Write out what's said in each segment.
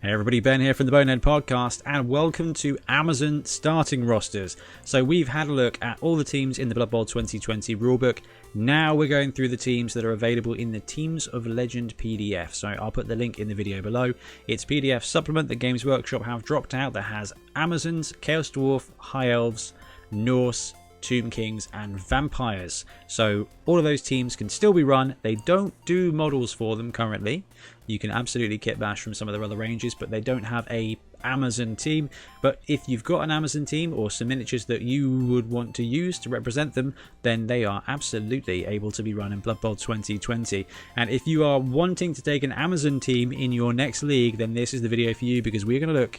Hey everybody, Ben here from the Bonehead podcast, and welcome to Amazon starting rosters. So we've had a look at all the teams in the Blood Bowl 2020 rulebook. Now we're going through the teams that are available in the Teams of Legend PDF. So I'll put the link in the video below. It's a PDF supplement that Games Workshop have dropped out that has Amazons, Chaos Dwarf, High Elves, Norse, Tomb Kings and Vampires. So all of those teams can still be run. They don't do models for them currently. You can absolutely kit bash from some of their other ranges, but they don't have a Amazon team. But if you've got an Amazon team or some miniatures that you would want to use to represent them, then they are absolutely able to be run in Blood Bowl 2020. And if you are wanting to take an Amazon team in your next league, then this is the video for you, because we're going to look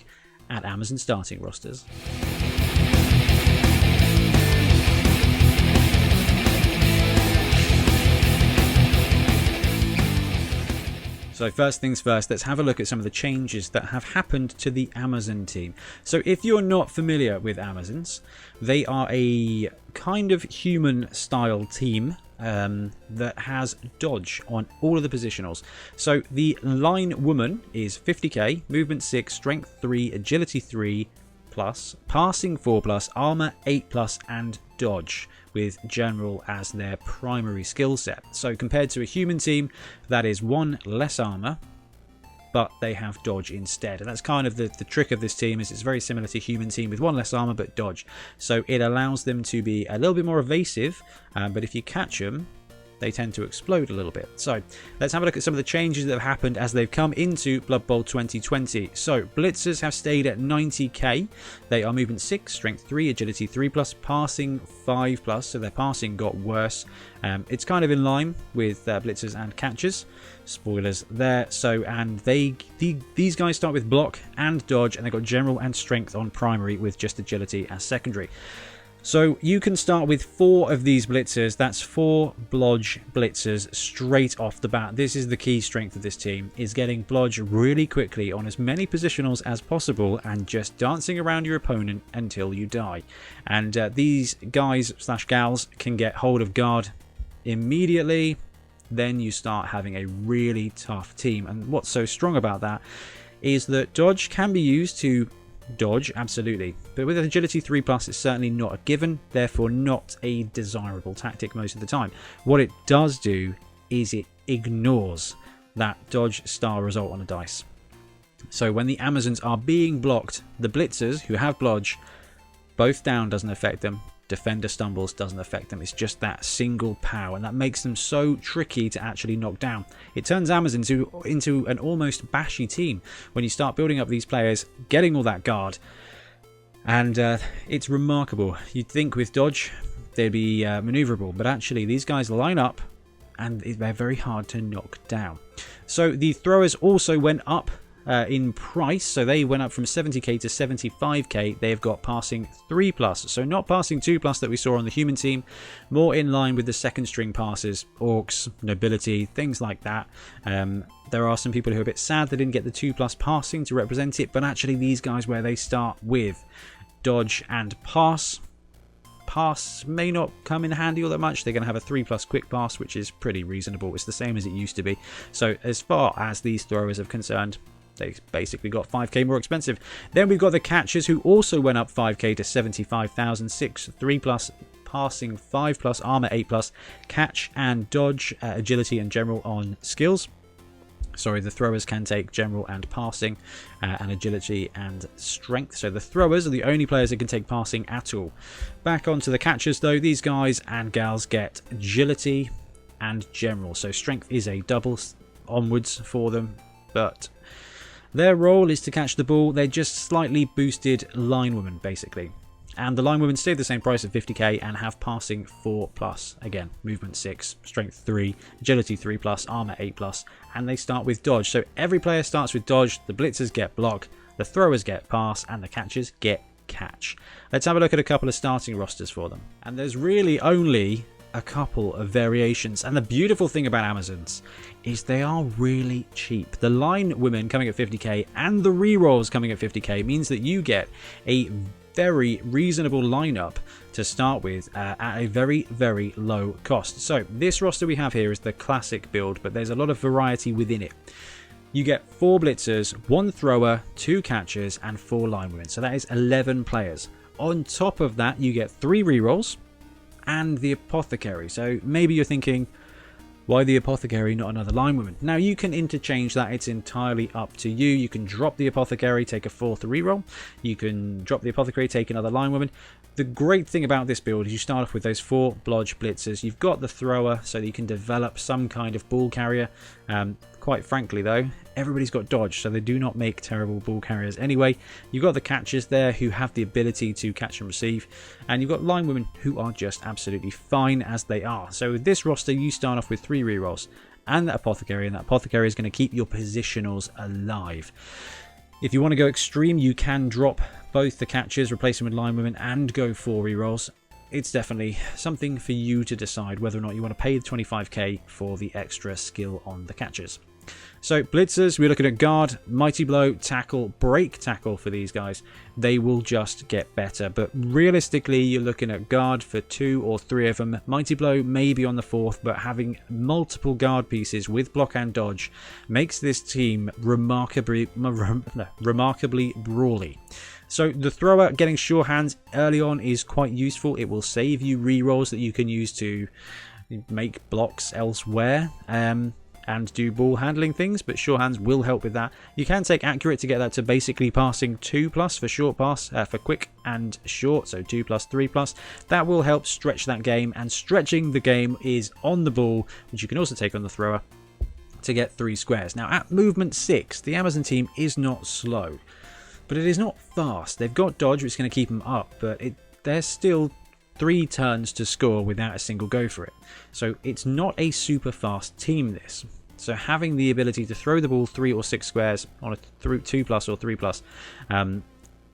at Amazon starting rosters. So first things first, let's have a look at some of the changes that have happened to the Amazon team. So if you're not familiar with Amazons, they are a kind of human style team that has dodge on all of the positionals. So the line woman is 50k, movement 6, strength 3, agility 3+, passing 4+, armor 8+, and dodge, with general as their primary skill set. So compared to a human team, that is 1 less armor, but they have dodge instead. And that's kind of the trick of this team, is it's very similar to human team with 1 less armor but dodge. So it allows them to be a little bit more evasive, but if you catch them, they tend to explode a little bit. So let's have a look at some of the changes that have happened as they've come into Blood Bowl 2020. So Blitzers have stayed at 90k. They are movement 6, strength 3, agility 3+, passing 5+, so their passing got worse. It's kind of in line with Blitzers and Catchers. Spoilers there. So, and these guys start with block and dodge, and they've got general and strength on primary with just agility as secondary. So you can start with 4 of these blitzers. That's 4 blodge blitzers straight off the bat. This is the key strength of this team, is getting blodge really quickly on as many positionals as possible and just dancing around your opponent until you die. And these guys / gals can get hold of guard immediately. Then you start having a really tough team. And what's so strong about that is that dodge can be used to dodge, absolutely, but with agility 3+, it's certainly not a given, therefore not a desirable tactic most of the time. What it does do is it ignores that dodge star result on a dice. So when the Amazons are being blocked, the blitzers who have blodge, both down doesn't affect them, defender stumbles doesn't affect them. It's just that single pow, and that makes them so tricky to actually knock down. It turns Amazon into an almost bashy team when you start building up these players, getting all that guard, and it's remarkable. You'd think with dodge they'd be maneuverable, but actually these guys line up and they're very hard to knock down. So the throwers also went up in price, so they went up from 70k to 75k. They've got passing 3+, so not passing 2+ that we saw on the human team, more in line with the second string passes, orcs, nobility, things like that. There are some people who are a bit sad they didn't get the 2+ passing to represent it, but actually these guys, where they start with dodge and pass may not come in handy all that much. They're going to have a 3+ quick pass, which is pretty reasonable. It's the same as it used to be. So as far as these throwers are concerned, they basically got 5k more expensive. Then we've got the catchers, who also went up 5k to 75,000, 6 3+, passing 5+, armor 8+, catch and dodge, agility and general on skills. Sorry, the throwers can take general and passing, and agility and strength. So the throwers are the only players that can take passing at all. Back onto the catchers though, these guys and gals get agility and general. So strength is a double onwards for them, but their role is to catch the ball. They're just slightly boosted linewomen, basically. And the linewomen stay the same price at 50k and have passing 4+. Again, movement 6, strength 3, agility 3+, armor 8+, and they start with dodge. So every player starts with dodge. The blitzers get block, the throwers get pass, and the catchers get catch. Let's have a look at a couple of starting rosters for them. And there's really only a couple of variations, and the beautiful thing about Amazons is they are really cheap. The line women coming at 50k and the rerolls coming at 50k means that you get a very reasonable lineup to start with at a very, very low cost. So this roster we have here is the classic build, but there's a lot of variety within it. you get 4 blitzers, 1 thrower, 2 catchers, and 4 linemen. So that is 11 players. On top of that, you get 3 rerolls and the apothecary. So maybe you're thinking, why the apothecary, not another linewoman? Now you can interchange that, it's entirely up to you. You can drop the apothecary, take a 4th reroll. You can drop the apothecary, take another linewoman. The great thing about this build is you start off with those 4 blodge blitzers. You've got the thrower so that you can develop some kind of ball carrier. Quite frankly though, everybody's got dodge, so they do not make terrible ball carriers anyway. You've got the catchers there who have the ability to catch and receive, and you've got linewomen who are just absolutely fine as they are. So with this roster, you start off with 3 rerolls and that apothecary is going to keep your positionals alive. If you want to go extreme, you can drop both the catchers, replace them with linewomen, and go 4 rerolls. It's definitely something for you to decide whether or not you want to pay the 25k for the extra skill on the catchers. So blitzers, we're looking at guard, mighty blow, tackle, break tackle for these guys. They will just get better, but realistically you're looking at guard for 2 or 3 of them. Mighty blow maybe on the 4th, but having multiple guard pieces with block and dodge makes this team remarkably brawly. So the thrower, getting sure hands early on is quite useful. It will save you rerolls that you can use to make blocks elsewhere and do ball handling things, but sure hands will help with that. You can take accurate to get that to basically passing 2+ for short pass, for quick and short, so 2+, 3+. That will help stretch that game, and stretching the game is on the ball, which you can also take on the thrower to get 3 squares. Now at movement 6, the Amazon team is not slow, but it is not fast. They've got dodge, which is going to keep them up, but they're still 3 turns to score without a single go for it. So it's not a super fast team, this. So having the ability to throw the ball 3 or 6 squares on a 2+ or 3+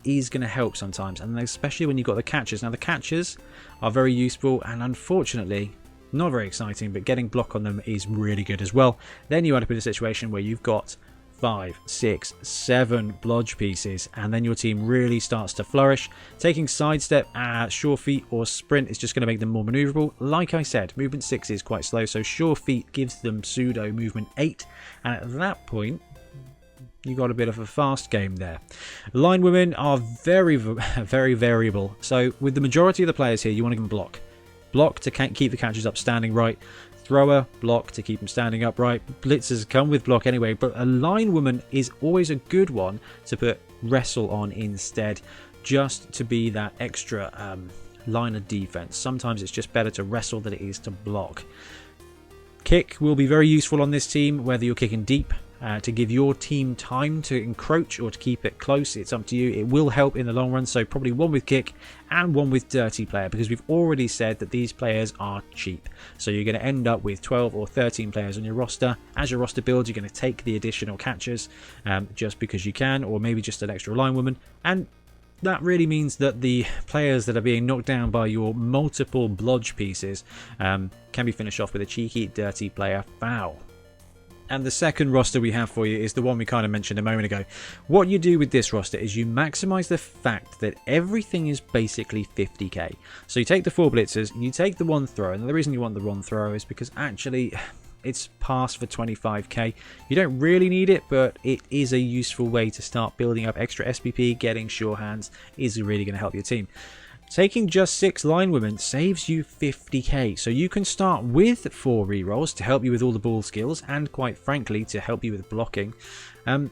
is going to help sometimes, and especially when you've got the catchers. Now the catchers are very useful, and unfortunately not very exciting, but getting block on them is really good as well. Then you end up in a situation where you've got 5, 6, 7 blodge pieces, and then your team really starts to flourish. Taking sidestep, sure feet or sprint is just going to make them more maneuverable. Like I said, movement 6 is quite slow, so sure feet gives them pseudo movement 8, and at that point you got a bit of a fast game there. Line women are very variable, so with the majority of the players here you want to give them block to keep the catchers up standing right. Thrower, block to keep them standing upright. Blitzers come with block anyway, but a line woman is always a good one to put wrestle on instead, just to be that extra line of defense. Sometimes it's just better to wrestle than it is to block. Kick will be very useful on this team, whether you're kicking deep to give your team time to encroach or to keep it close. It's up to you. It will help in the long run, so probably 1 with kick and 1 with dirty player, because we've already said that these players are cheap. So you're going to end up with 12 or 13 players on your roster. As your roster builds, you're going to take the additional catchers just because you can, or maybe just an extra line woman, and that really means that the players that are being knocked down by your multiple blodge pieces can be finished off with a cheeky dirty player foul. And the second roster we have for you is the one we kind of mentioned a moment ago. What you do with this roster is you maximize the fact that everything is basically 50k. So you take the 4 blitzers, you take the 1 thrower, and the reason you want the 1 thrower is because actually it's passed for 25k. You don't really need it, but it is a useful way to start building up extra SPP. Getting sure hands is really going to help your team. Taking just 6 line women saves you 50k, so you can start with 4 rerolls to help you with all the ball skills, and quite frankly to help you with blocking, and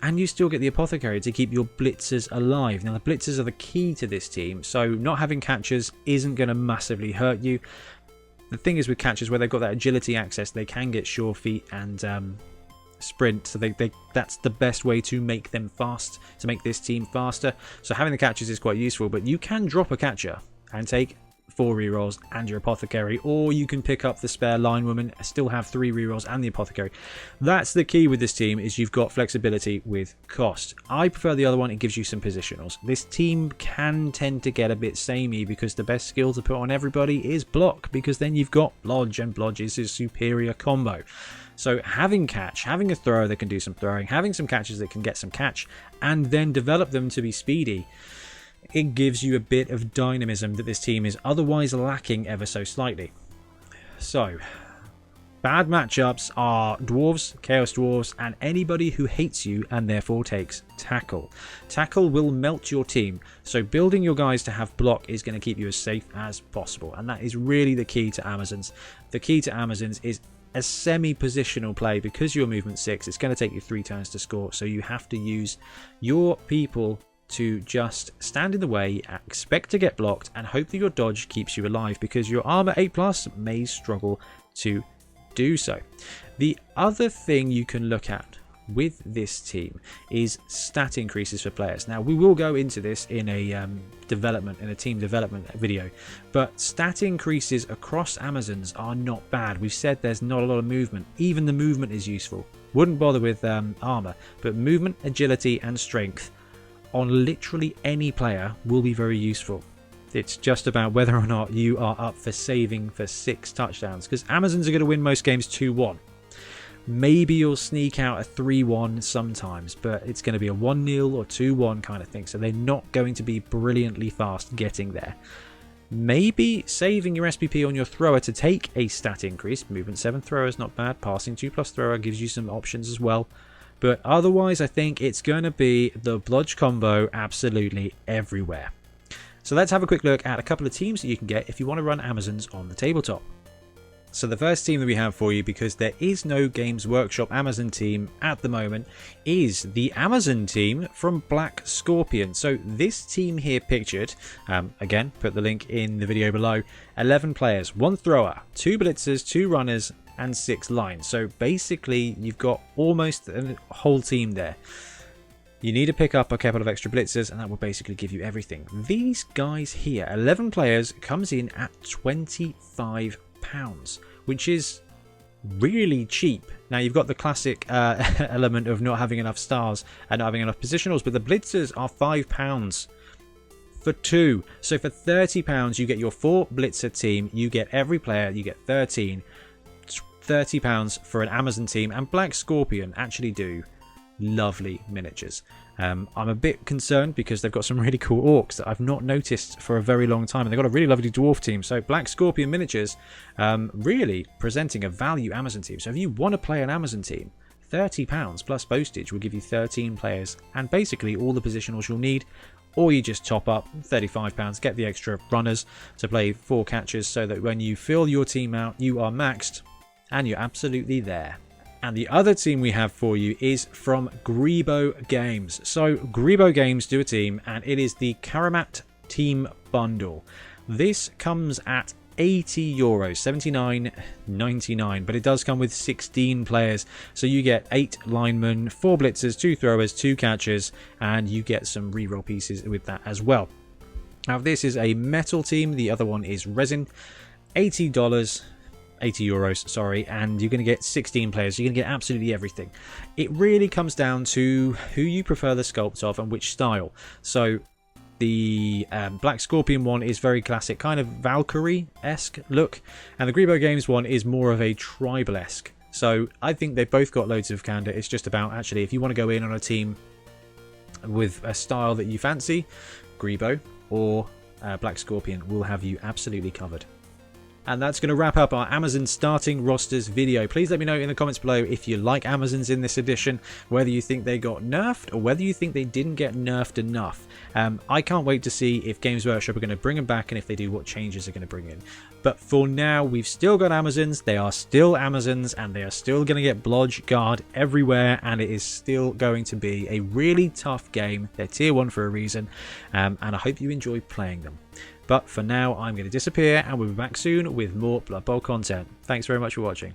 you still get the apothecary to keep your blitzers alive. Now the blitzers are the key to this team, so not having catchers isn't going to massively hurt you. The thing is with catchers, where they've got that agility access, they can get sure feet and sprint, so that's the best way to make them fast, to make this team faster. So having the catchers is quite useful, but you can drop a catcher and take 4 rerolls and your apothecary, or you can pick up the spare line woman, still have 3 rerolls and the apothecary. That's the key with this team, is you've got flexibility with cost. I prefer the other one. It gives you some positionals. This team can tend to get a bit samey because the best skill to put on everybody is block, because then you've got blodge, and blodge is a superior combo. So having catch, having a thrower that can do some throwing, having some catches that can get some catch, and then develop them to be speedy, it gives you a bit of dynamism that this team is otherwise lacking ever so slightly. So bad matchups are dwarves, chaos dwarves, and anybody who hates you and therefore takes tackle. Tackle will melt your team, so building your guys to have block is going to keep you as safe as possible, and that is really the key to Amazons. The key to Amazons is a semi-positional play. Because you're movement 6, it's going to take you 3 turns to score, so you have to use your people to just stand in the way, expect to get blocked, and hope that your dodge keeps you alive, because your armor 8+ may struggle to do so. The other thing you can look at with this team is stat increases for players. Now, we will go into this in a team development video, but stat increases across Amazons are not bad. We've said there's not a lot of movement. Even the movement is useful. Wouldn't bother with armor, but movement, agility, and strength on literally any player will be very useful. It's just about whether or not you are up for saving for 6 touchdowns, because Amazons are going to win most games 2-1. Maybe you'll sneak out a 3-1 sometimes, but it's going to be a 1-0 or 2-1 kind of thing, so they're not going to be brilliantly fast getting there. Maybe saving your SPP on your thrower to take a stat increase. Movement 7 thrower is not bad. Passing 2+ thrower gives you some options as well. But otherwise, I think it's going to be the blodge combo absolutely everywhere. So let's have a quick look at a couple of teams that you can get if you want to run Amazons on the tabletop. So the first team that we have for you, because there is no Games Workshop Amazon team at the moment, is the Amazon team from Black Scorpion. So this team here pictured, again, put the link in the video below, 11 players, 1 thrower, 2 blitzers, 2 runners, and 6 lines. So basically, you've got almost a whole team there. You need to pick up a couple of extra blitzers, and that will basically give you everything. These guys here, 11 players, comes in at £25, which is really cheap. Now, you've got the classic element of not having enough stars and not having enough positionals, but the blitzers are £5 for 2. So for £30, you get your 4 blitzer team. You get every player. You get 13. £30 for an Amazon team, and Black Scorpion actually do lovely miniatures. I'm a bit concerned because they've got some really cool orcs that I've not noticed for a very long time, and they've got a really lovely dwarf team. So Black Scorpion miniatures, really presenting a value Amazon team. So if you want to play an Amazon team, £30 plus postage will give you 13 players and basically all the positionals you'll need. Or you just top up £35, get the extra runners to play 4 catchers, so that when you fill your team out, you are maxed and you're absolutely there. And the other team we have for you is from Grebo Games. So Grebo Games do a team, and it is the Karamat Team Bundle. This comes at €80, $79.99, but it does come with 16 players. So you get 8 linemen, 4 blitzers, 2 throwers, 2 catchers, and you get some reroll pieces with that as well. Now, this is a metal team. The other one is resin. €80, sorry, and you're going to get 16 players. You're going to get absolutely everything. It really comes down to who you prefer the sculpt of and which style. So the Black Scorpion one is very classic, kind of Valkyrie-esque look, and the Grebo Games one is more of a tribal-esque. So I think they've both got loads of candor. It's just about, actually, if you want to go in on a team with a style that you fancy, Grebo or Black Scorpion will have you absolutely covered. And that's going to wrap up our Amazon starting rosters video. Please let me know in the comments below if you like Amazons in this edition, whether you think they got nerfed or whether you think they didn't get nerfed enough. I can't wait to see if Games Workshop are going to bring them back, and if they do, what changes are going to bring in. But for now, we've still got Amazons. They are still Amazons, and they are still going to get Blodge Guard everywhere, and it is still going to be a really tough game. They're tier 1 for a reason, and I hope you enjoy playing them. But for now, I'm going to disappear, and we'll be back soon with more Blood Bowl content. Thanks very much for watching.